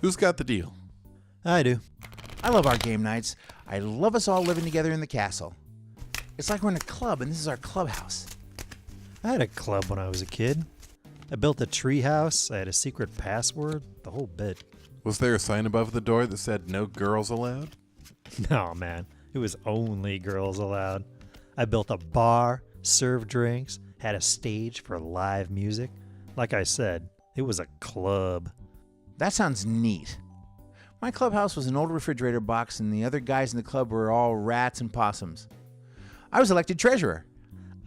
Who's got the deal? I do. I love our game nights. I love us all living together in the castle. It's like we're in a club, and this is our clubhouse. I had a club when I was a kid. I built a tree house. I had a secret password. The whole bit. Was there a sign above the door that said no girls allowed? No, man. It was only girls allowed. I built a bar, served drinks, had a stage for live music. Like I said, it was a club. That sounds neat. My clubhouse was an old refrigerator box, and the other guys in the club were all rats and possums. I was elected treasurer.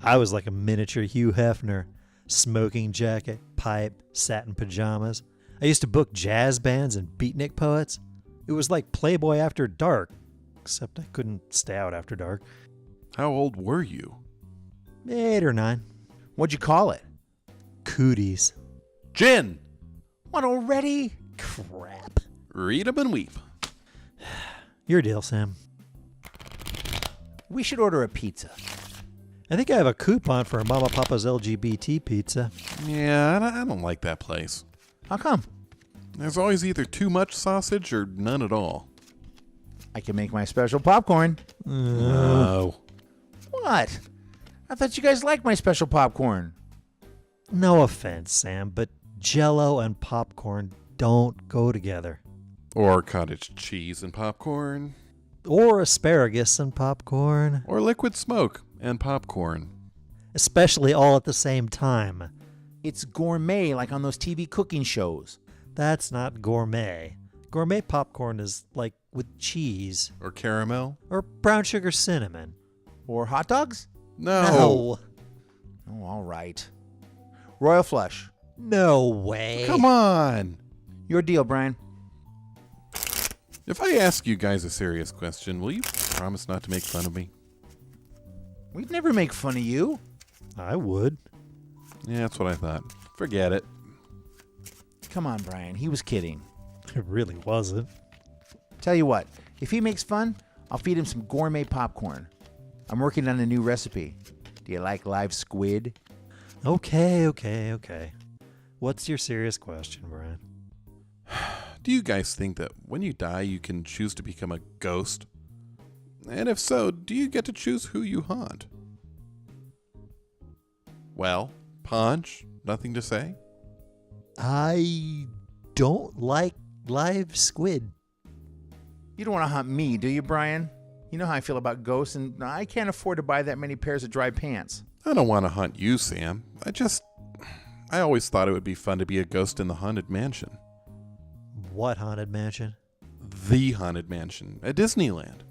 I was like a miniature Hugh Hefner. Smoking jacket, pipe, satin pajamas. I used to book jazz bands and beatnik poets. It was like Playboy After Dark, except I couldn't stay out after dark. How old were you? 8 or 9. What'd you call it? Cooties. Gin! What, already? Crap. Read 'em and weep. Your deal, Sam. We should order a pizza. I think I have a coupon for Mama Papa's LGBT pizza. Yeah, I don't like that place. How come? There's always either too much sausage or none at all. I can make my special popcorn. No. What? I thought you guys liked my special popcorn. No offense, Sam, but Jell-O and popcorn don't go together. Or cottage cheese and popcorn. Or asparagus and popcorn. Or liquid smoke and popcorn. Especially all at the same time. It's gourmet, like on those TV cooking shows. That's not gourmet. Gourmet popcorn is like with cheese. Or caramel. Or brown sugar cinnamon. Or hot dogs? No. Oh, all right. Royal flush. No way. Come on. Your deal, Brian. If I ask you guys a serious question, will you promise not to make fun of me? We'd never make fun of you. I would. Yeah, that's what I thought. Forget it. Come on, Brian. He was kidding. It really wasn't. Tell you what, if he makes fun, I'll feed him some gourmet popcorn. I'm working on a new recipe. Do you like live squid? Okay. What's your serious question, Brian? Do you guys think that when you die, you can choose to become a ghost? And if so, do you get to choose who you haunt? Well, Punch, nothing to say? I don't like live squid. You don't want to hunt me, do you, Brian? You know how I feel about ghosts, and I can't afford to buy that many pairs of dry pants. I don't want to hunt you, Sam. I always thought it would be fun to be a ghost in the Haunted Mansion. What haunted mansion? The Haunted Mansion at Disneyland.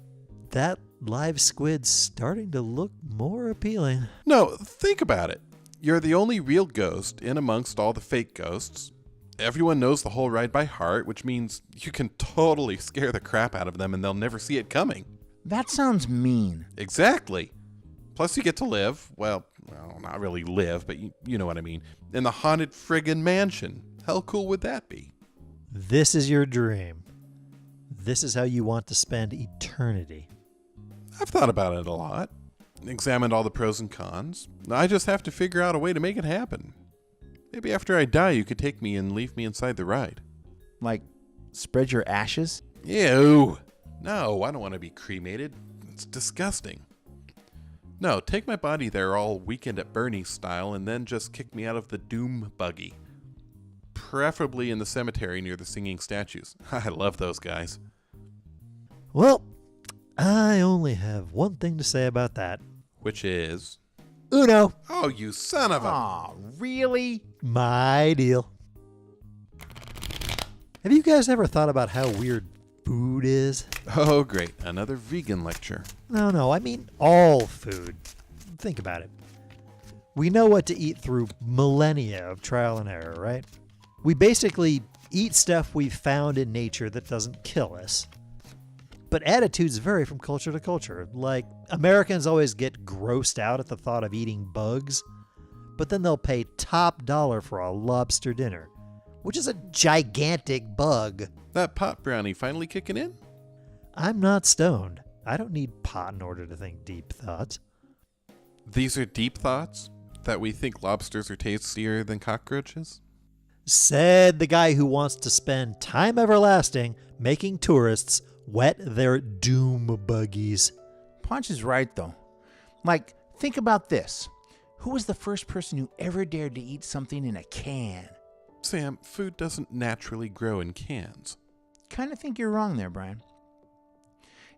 That live squid's starting to look more appealing. No, think about it. You're the only real ghost in amongst all the fake ghosts. Everyone knows the whole ride by heart, which means you can totally scare the crap out of them and they'll never see it coming. That sounds mean. Exactly. Plus you get to live, well, not really live, but you know what I mean, in the Haunted Friggin' Mansion. How cool would that be? This is your dream. This is how you want to spend eternity. I've thought about it a lot. Examined all the pros and cons. I just have to figure out a way to make it happen. Maybe after I die, you could take me and leave me inside the ride. Like, spread your ashes? Ew. No, I don't want to be cremated. It's disgusting. No, take my body there all Weekend at Bernie's style and then just kick me out of the doom buggy. Preferably in the cemetery near the singing statues. I love those guys. Well, I only have one thing to say about that. Which is... Uno. Oh, you son of a... Aw, really? My deal. Have you guys ever thought about how weird food is? Oh, great. Another vegan lecture. No, I mean all food. Think about it. We know what to eat through millennia of trial and error, right? We basically eat stuff we've found in nature that doesn't kill us. But attitudes vary from culture to culture. Like, Americans always get grossed out at the thought of eating bugs, but then they'll pay top dollar for a lobster dinner, which is a gigantic bug. That pot brownie finally kicking in? I'm not stoned. I don't need pot in order to think deep thoughts. These are deep thoughts? That we think lobsters are tastier than cockroaches? Said the guy who wants to spend time everlasting making tourists wet their doom buggies. Ponch is right, though. Like, think about this. Who was the first person who ever dared to eat something in a can? Sam, food doesn't naturally grow in cans. Kind of think you're wrong there, Brian.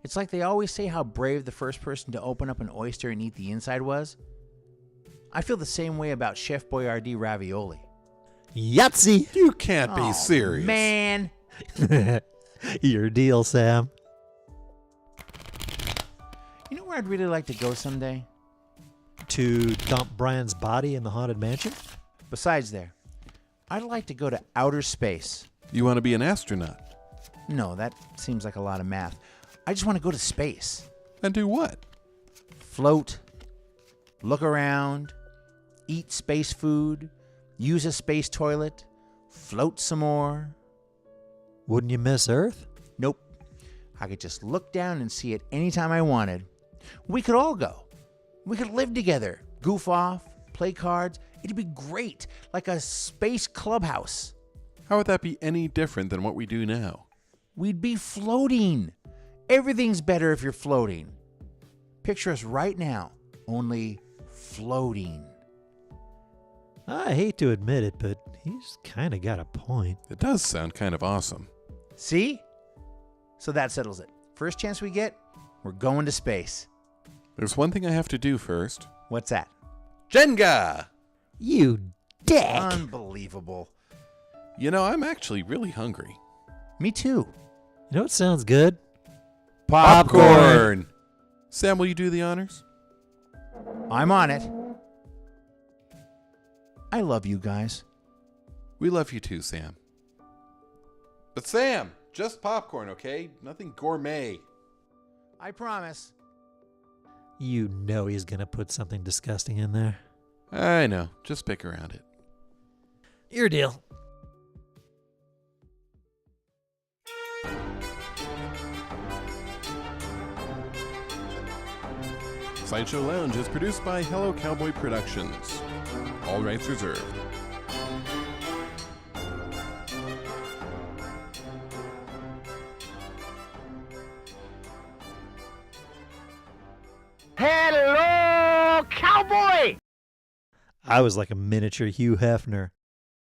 It's like they always say how brave the first person to open up an oyster and eat the inside was. I feel the same way about Chef Boyardee ravioli. Yahtzee! You can't be serious. Man! Your deal, Sam. You know where I'd really like to go someday? To dump Brian's body in the Haunted Mansion? Besides there, I'd like to go to outer space. You want to be an astronaut? No, that seems like a lot of math. I just want to go to space. And do what? Float, look around, eat space food, use a space toilet, float some more. Wouldn't you miss Earth? Nope. I could just look down and see it anytime I wanted. We could all go. We could live together, goof off, play cards. It'd be great, like a space clubhouse. How would that be any different than what we do now? We'd be floating. Everything's better if you're floating. Picture us right now, only floating. I hate to admit it, but he's kind of got a point. It does sound kind of awesome. See? So that settles it. First chance we get, we're going to space. There's one thing I have to do first. What's that? Jenga! You dick! Unbelievable. You know, I'm actually really hungry. Me too. You know what sounds good? Popcorn! Sam, will you do the honors? I'm on it. I love you guys. We love you too, Sam. But Sam, just popcorn, okay? Nothing gourmet. I promise. You know he's gonna put something disgusting in there. I know. Just pick around it. Your deal. SideShow Lounge is produced by Hello Cowboy Productions. All rights reserved. Hello, cowboy! I was like a miniature Hugh Hefner.